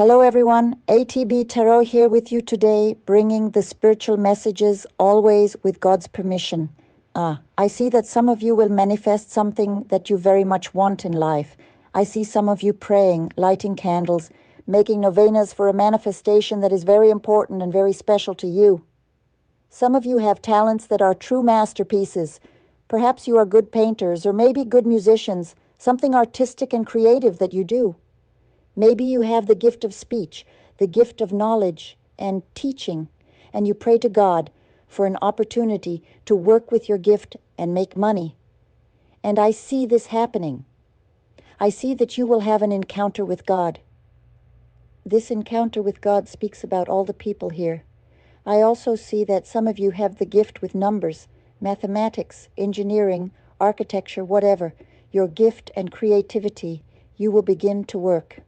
Hello everyone, ATB Tarot here with you today, bringing the spiritual messages always with God's permission. I see that some of you will manifest something that you very much want in life. I see some of you praying, lighting candles, making novenas for a manifestation that is very important and very special to you. Some of you have talents that are true masterpieces. Perhaps you are good painters or maybe good musicians, something artistic and creative that you do. Maybe you have the gift of speech, the gift of knowledge and teaching, and you pray to God for an opportunity to work with your gift and make money. And I see this happening. I see that you will have an encounter with God. This encounter with God speaks about all the people here. I also see that some of you have the gift with numbers, mathematics, engineering, architecture, whatever. Your gift and creativity, you will begin to work.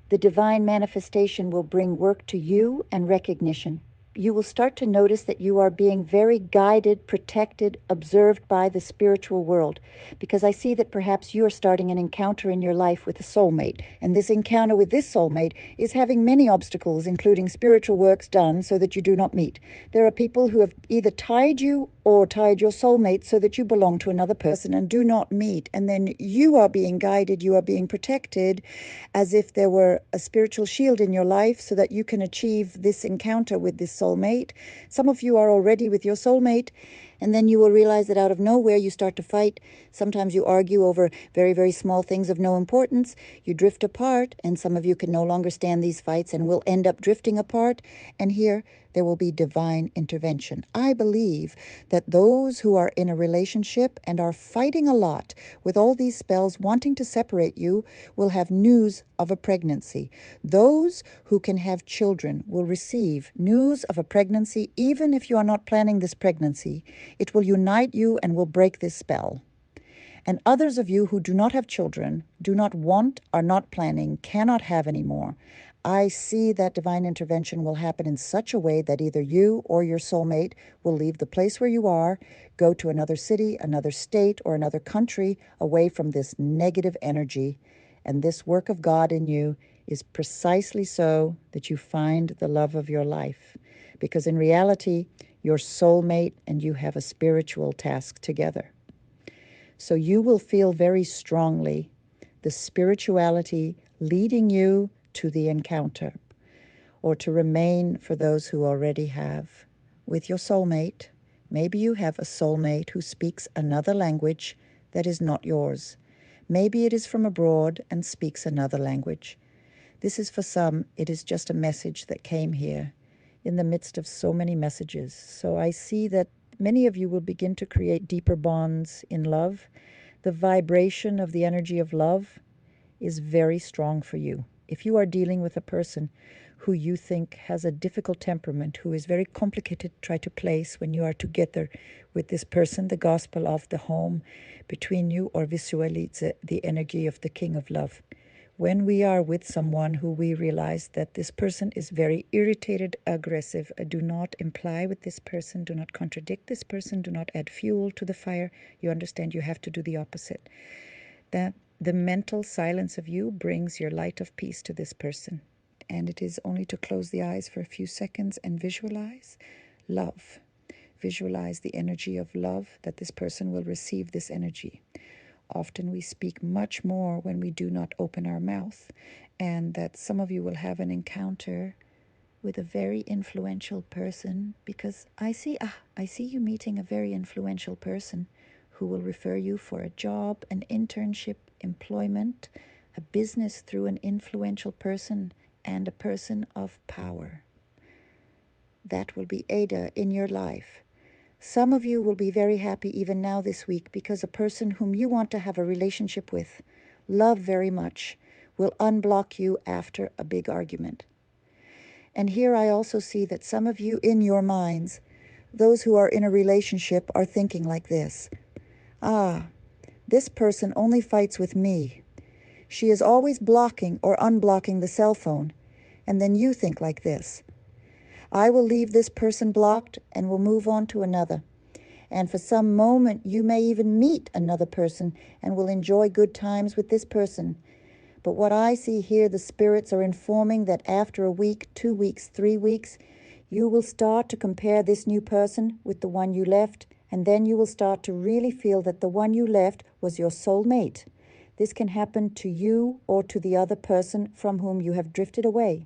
The divine manifestation will bring work to you and recognition. You will start to notice that you are being very guided, protected, observed by the spiritual world. Because I see that perhaps you are starting an encounter in your life with a soulmate. And this encounter with this soulmate is having many obstacles, including spiritual works done so that you do not meet. There are people who have either tied you or tied your soulmate so that you belong to another person and do not meet. And then you are being guided, you are being protected as if there were a spiritual shield in your life so that you can achieve this encounter with this soulmate. Some of you are already with your soulmate, and then you will realize that out of nowhere you start to fight. Sometimes you argue over very, very small things of no importance. You drift apart, and some of you can no longer stand these fights and will end up drifting apart. And here there will be divine intervention. I believe that those who are in a relationship and are fighting a lot with all these spells wanting to separate you will have news of a pregnancy. Those who can have children will receive news of a pregnancy even if you are not planning this pregnancy. It will unite you and will break this spell. And others of you who do not have children, do not want, are not planning, cannot have any more, I see that divine intervention will happen in such a way that either you or your soulmate will leave the place where you are, go to another city, another state, or another country away from this negative energy. And this work of God in you is precisely so that you find the love of your life. Because in reality, your soulmate and you have a spiritual task together. So you will feel very strongly the spirituality leading you to the encounter, or to remain for those who already have with your soulmate. Maybe you have a soulmate who speaks another language that is not yours. Maybe it is from abroad and speaks another language. This is for some, it is just a message that came here in the midst of so many messages. So I see that many of you will begin to create deeper bonds in love. The vibration of the energy of love is very strong for you. If you are dealing with a person who you think has a difficult temperament, who is very complicated to try to place when you are together with this person, the gospel of the home between you, or visualize the energy of the King of Love. When we are with someone who we realize that this person is very irritated, aggressive, do not imply with this person, do not contradict this person, do not add fuel to the fire. You understand you have to do the opposite. That the mental silence of you brings your light of peace to this person. And it is only to close the eyes for a few seconds and visualize love. Visualize the energy of love, that this person will receive this energy. Often we speak much more when we do not open our mouth, and that some of you will have an encounter with a very influential person, because I see you meeting a very influential person who will refer you for a job, an internship, employment, a business through an influential person and a person of power. That will be Ada in your life. Some of you will be very happy even now this week because a person whom you want to have a relationship with, love very much, will unblock you after a big argument. And here I also see that some of you in your minds, those who are in a relationship, are thinking like this. This person only fights with me. She is always blocking or unblocking the cell phone. And then you think like this. I will leave this person blocked and will move on to another. And for some moment, you may even meet another person and will enjoy good times with this person. But what I see here, the spirits are informing that after a week, 2 weeks, 3 weeks, you will start to compare this new person with the one you left, and then you will start to really feel that the one you left was your soulmate. This can happen to you or to the other person from whom you have drifted away.